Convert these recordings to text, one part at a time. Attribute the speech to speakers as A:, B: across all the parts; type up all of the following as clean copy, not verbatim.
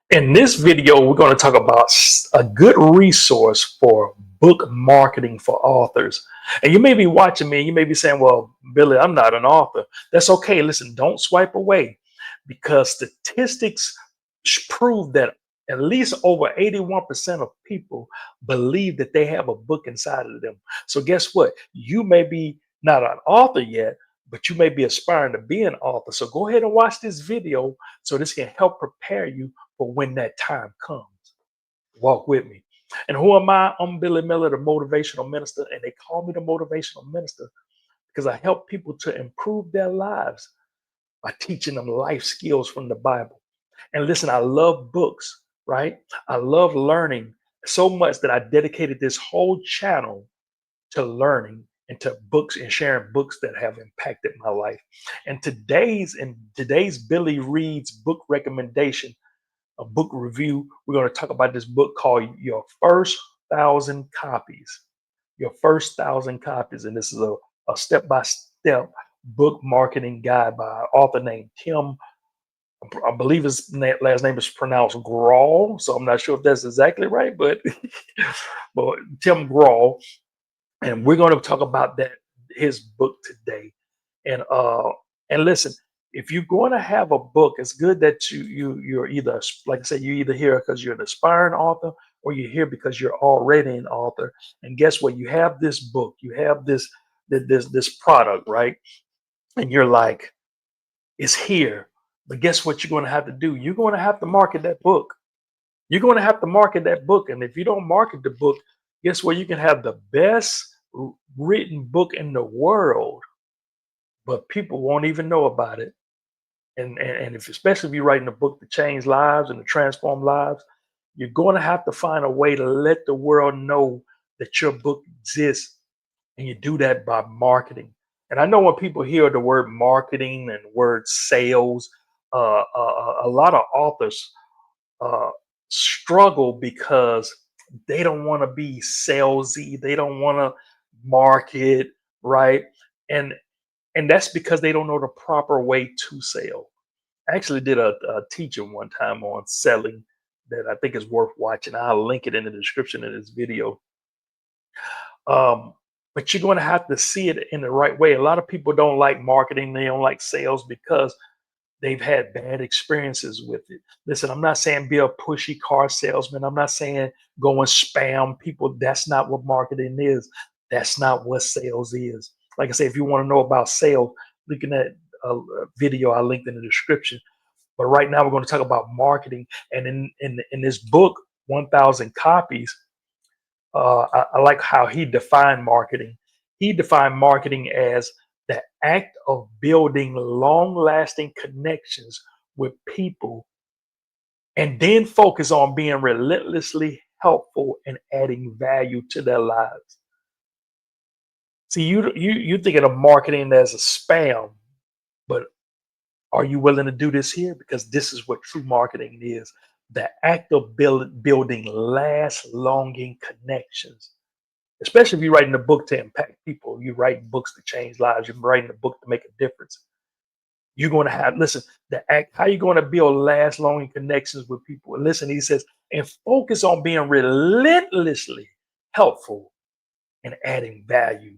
A: In this video, we're going to talk about a good resource for book marketing for authors. And you may be watching me and you may be saying, well, Billy, I'm not an author. That's okay. Listen, don't swipe away because statistics prove that at least over 81% of people believe that they have a book inside of them. So, guess what? You may be not an author yet, but you may be aspiring to be an author. So, go ahead and watch this video so this can help prepare you for when that time comes. Walk with me. And who am I? I'm Billy Miller, the motivational minister, and they call me the motivational minister because I help people to improve their lives by teaching them life skills from the Bible. And listen, I love books, right? I love learning so much that I dedicated this whole channel to learning and to books and sharing books that have impacted my life. And today's Billy Reads book recommendation, a book review. We're going to talk about this book called Your First Thousand Copies. Your First Thousand Copies. And this is a step-by-step book marketing guide by an author named Tim. I believe his last name is pronounced Grahl. So I'm not sure if that's exactly right, but, but Tim Grahl. And we're going to talk about that his book today. And and listen, if you're going to have a book, it's good that you're either, like I said, you're either here because you're an aspiring author or you're here because you're already an author. And guess what? You have this book, you have this product, right? And you're like, it's here. But guess what you're going to have to do? You're going to have to market that book. You're going to have to market that book. And if you don't market the book, guess what? You can have the best written book in the world, but people won't even know about it. And if, especially if you're writing a book to change lives and to transform lives, you're going to have to find a way to let the world know that your book exists. And you do that by marketing. And I know when people hear the word marketing and the word sales, a lot of authors uh, struggle because they don't want to be salesy. They don't want to market, right? And and that's because they don't know the proper way to sell. I actually did a teaching one time on selling that I think is worth watching. I'll link it in the description of this video. Um, but you're going to have to see it in the right way. A lot of people don't like marketing, they don't like sales because they've had bad experiences with it. Listen, I'm not saying be a pushy car salesman. I'm not saying go and spam people. That's not what marketing is. That's not what sales is. Like I say, if you want to know about sales, looking at a video I linked in the description. But right now we're going to talk about marketing. And in this book, 1,000 Copies, I like how he defined marketing. He defined marketing as the act of building long lasting connections with people and then focus on being relentlessly helpful and adding value to their lives. See, you're thinking of marketing as a spam, but are you willing to do this here? Because this is what true marketing is: the act of building last longing connections. Especially if you're writing a book to impact people, you're writing books to change lives, you're writing a book to make a difference. You're going to have, listen, the act, how you going to build last long connections with people? And listen, he says, and focus on being relentlessly helpful and adding value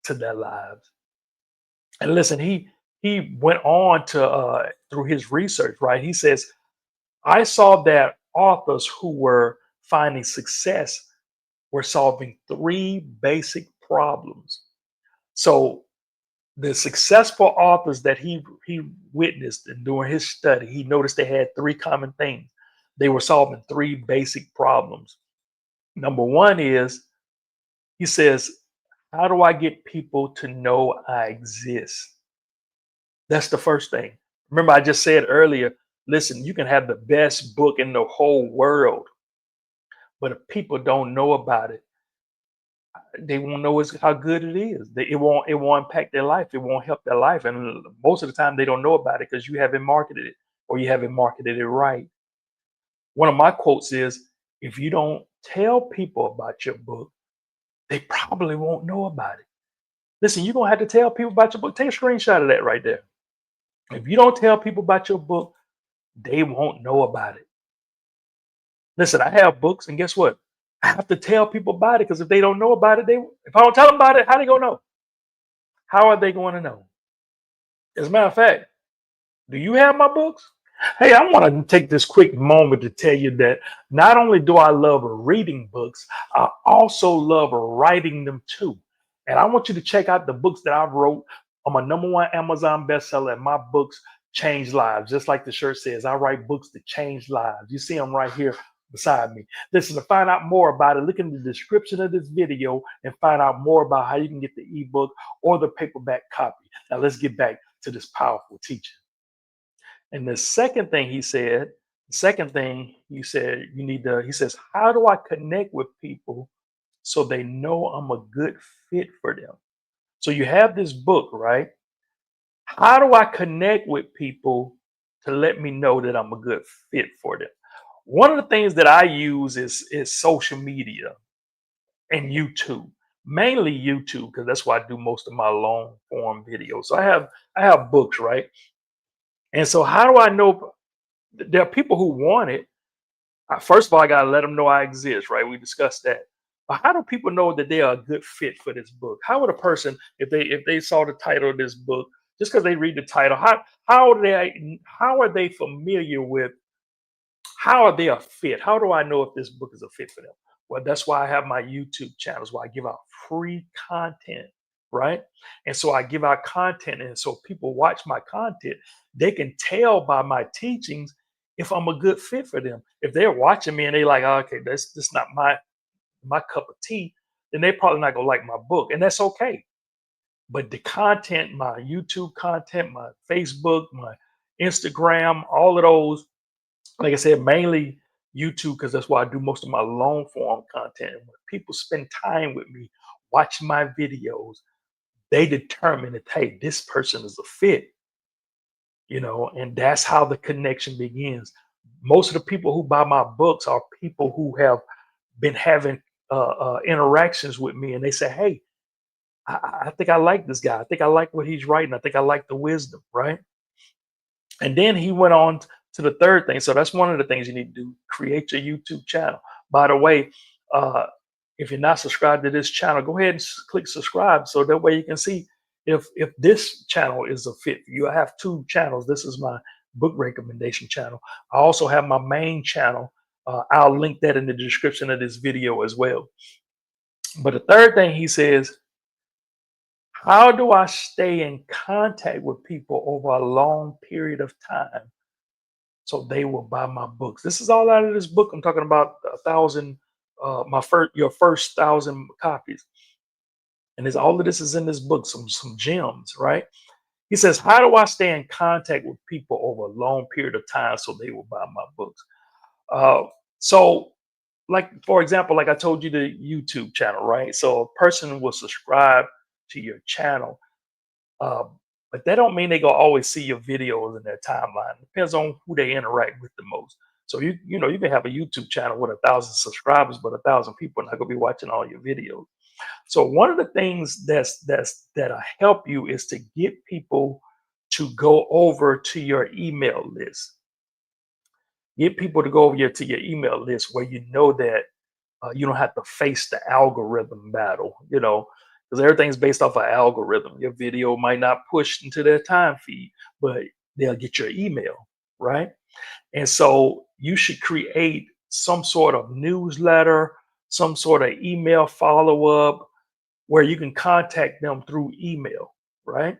A: to their lives. And listen, he went on to through his research, right? He says, I saw that authors who were finding success were solving three basic problems. So the successful authors that he witnessed and during his study, he noticed they had three common things. They were solving three basic problems. Number one is, he says, how do I get people to know I exist? That's the first thing. Remember, I just said earlier, listen, you can have the best book in the whole world, but if people don't know about it, they won't know how good it is. It won't impact their life. It won't help their life. And most of the time they don't know about it because you haven't marketed it or you haven't marketed it right. One of my quotes is, if you don't tell people about your book, they probably won't know about it. Listen, you're gonna have to tell people about your book. Take a screenshot of that right there. If you don't tell people about your book, they won't know about it. Listen, I have books, and guess what? I have to tell people about it because if they don't know about it, if I don't tell them about it, how they gonna know? How are they going to know? As a matter of fact, do you have my books? Hey, I want to take this quick moment to tell you that not only do I love reading books, I also love writing them too. And I want you to check out the books that I've wrote. I'm a #1 Amazon bestseller, and my books change lives. Just like the shirt says, I write books that change lives. You see them right here beside me. Listen, to find out more about it, look in the description of this video and find out more about how you can get the ebook or the paperback copy. Now let's get back to this powerful teaching. And the second thing he said, the second thing you said, you need to, he says, how do I connect with people so they know I'm a good fit for them? So you have this book, right? How do I connect with people to let me know that I'm a good fit for them? One of the things that I use is social media and YouTube, mainly YouTube, because that's why I do most of my long form videos. So I have books, right? And so how do I know there are people who want it? First of all, I gotta let them know I exist, right? We discussed that. But how do people know that they are a good fit for this book? How would a person, if they saw the title of this book, just because they read the title, how are they familiar with, how are they a fit? How do I know if this book is a fit for them? Well, that's why I have my YouTube channels where I give out free content, right? And so I give out content, and so people watch my content, they can tell by my teachings if I'm a good fit for them. If they're watching me and they like, "Oh, okay, that's not my cup of tea," then they probably not gonna like my book, and that's okay. But the content, my YouTube content, my Facebook, my Instagram, all of those, like I said, mainly YouTube, because that's why I do most of my long form content. And when people spend time with me, watching my videos, they determine that, hey, this person is a fit, and that's how the connection begins. Most of the people who buy my books are people who have been having interactions with me, and they say, hey, I think I like this guy. I think I like what he's writing. I think I like the wisdom, right? And then he went on to the third thing. So that's one of the things you need to do: create your YouTube channel. By the way, uh, if you're not subscribed to this channel, go ahead and click subscribe so that way you can see if this channel is a fit for you. I have two channels. This is my book recommendation channel. I also have my main channel. I'll link that in the description of this video as well. But the third thing he says, how do I stay in contact with people over a long period of time so they will buy my books? This is all out of this book. I'm talking about 1,000, your first 1,000 copies, and there's all of this is in this book. Some gems, right? He says, how do I stay in contact with people over a long period of time so they will buy my books? Uh, so, like for example, like I told you, the YouTube channel, right? So a person will subscribe to your channel. Um, but that don't mean they gonna always see your videos in their timeline. It depends on who they interact with the most. So you can have a YouTube channel with 1,000 subscribers, but 1,000 people are not gonna be watching all your videos. So one of the things that'll help you is to get people to go over to your email list. Get people to go over to your email list where you know that you don't have to face the algorithm battle, because everything's based off of algorithm. Your video might not push into their time feed, but they'll get your email, right? And so you should create some sort of newsletter, some sort of email follow up where you can contact them through email, right?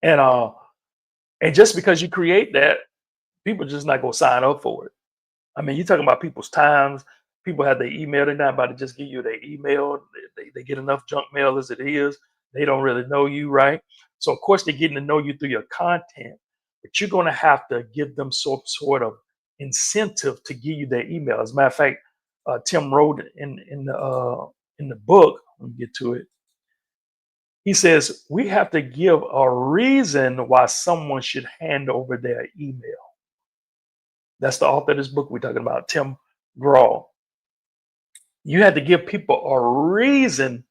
A: And and just because you create that, people just not gonna sign up for it. I mean, you're talking about people's times. People have their email. They're not about to just give you their email. They get enough junk mail as it is. They don't really know you, right? So, of course, they're getting to know you through your content, but you're going to have to give them some sort of incentive to give you their email. As a matter of fact, Tim wrote in the book. Let me get to it. He says we have to give a reason why someone should hand over their email. That's the author of this book we're talking about, Tim Grahl. You had to give people a reason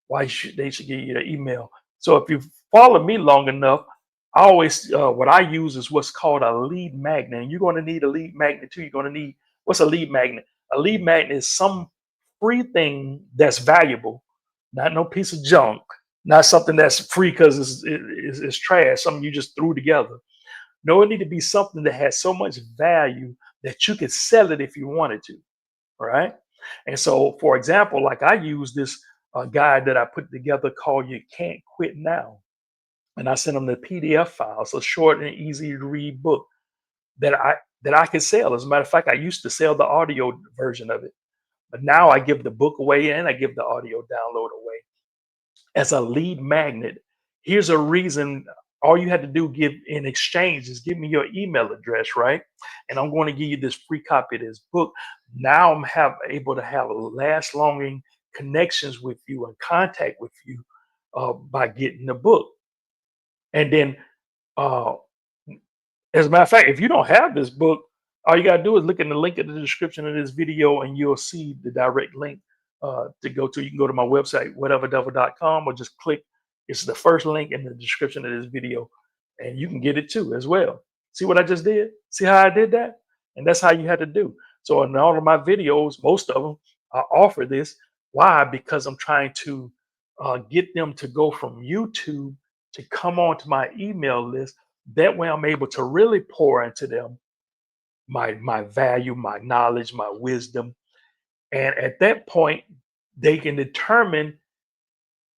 A: why they should get your email. So if you follow me long enough, I always what I use is what's called a lead magnet. And you're going to need a lead magnet too. You're going to need What's a lead magnet? A lead magnet is some free thing that's valuable, not no piece of junk, not something that's free because it's trash, something you just threw together. No, it need to be something that has so much value that you could sell it if you wanted to, right? And so, for example, like I use this guide that I put together called "You Can't Quit Now," and I sent them the PDF file. It's a short and easy to read book that I could sell. As a matter of fact, I used to sell the audio version of it, but now I give the book away and I give the audio download away as a lead magnet. Here's a reason. All you had to do give in exchange is give me your email address, right? And I'm going to give you this free copy of this book. Now I'm able to have last longing connections with you and contact with you by getting the book. And then uh, as a matter of fact, if you don't have this book, all you gotta do is look in the link in the description of this video, and you'll see the direct link to go to. You can go to my website, whateverdevil.com, or just click. It's the first link in the description of this video, and you can get it too as well. See what I just did? See how I did that? And that's how you had to do. So in all of my videos, most of them, I offer this. Why? Because I'm trying to get them to go from YouTube to come onto my email list. That way I'm able to really pour into them my value, my knowledge, my wisdom. And at that point, they can determine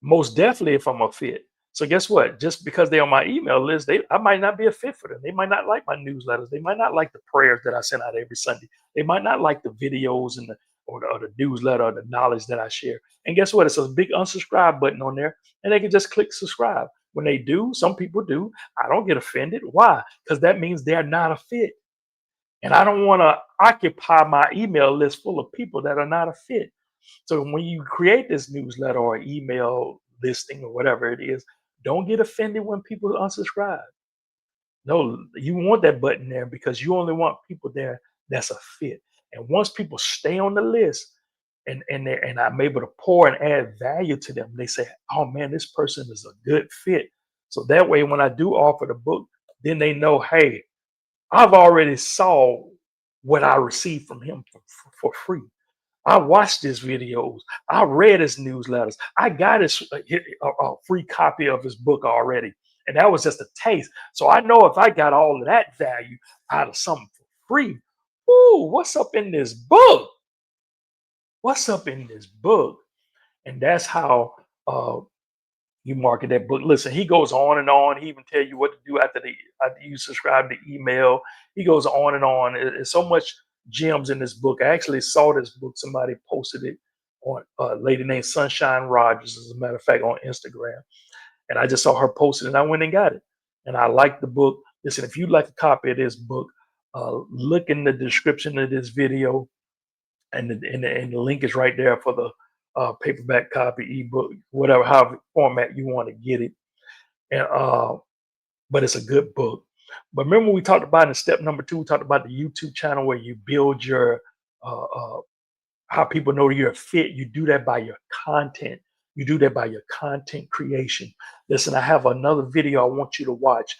A: most definitely if I'm a fit. So guess what? Just because they're on my email list, I might not be a fit for them. They might not like my newsletters. They might not like the prayers that I send out every Sunday. They might not like the videos and the newsletter or the knowledge that I share. And guess what? It's a big unsubscribe button on there, and they can just click subscribe. When they do, some people do. I don't get offended. Why? Because that means they're not a fit. And I don't want to occupy my email list full of people that are not a fit. So when you create this newsletter or email listing or whatever it is, don't get offended when people unsubscribe. No, you want that button there because you only want people there that's a fit. And once people stay on the list and I'm able to pour and add value to them, they say, "Oh man, this person is a good fit." So that way, when I do offer the book, then they know, hey, I've already saw what I received from him for free. I watched his videos. I read his newsletters. I got a free copy of his book already. And that was just a taste. So I know if I got all of that value out of something for free, ooh, what's up in this book? What's up in this book? And that's how you market that book. Listen, he goes on and on. He even tell you what to do after you subscribe to email. He goes on and on. It's so much gems in this book. I actually saw this book. Somebody posted it on a lady named Sunshine Rogers, as a matter of fact, on Instagram. And I just saw her post it, and I went and got it. And I like the book. Listen, if you'd like a copy of this book, look in the description of this video, and the link is right there for the paperback copy, ebook, whatever, however format you want to get it. And but it's a good book. But remember, we talked about in step number 2, we talked about the YouTube channel where you build your uh, uh, how people know you're a fit. You do that by your content. You do that by your content creation. Listen, I have another video I want you to watch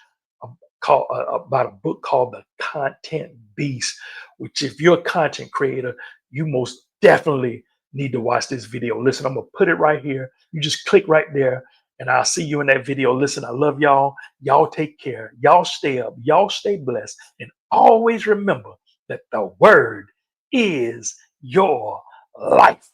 A: about a book called The Content Beast, which if you're a content creator, you most definitely need to watch this video. Listen, I'm going to put it right here. You just click right there and I'll see you in that video. Listen, I love y'all. Y'all take care. Y'all stay up. Y'all stay blessed. And always remember that the word is your life.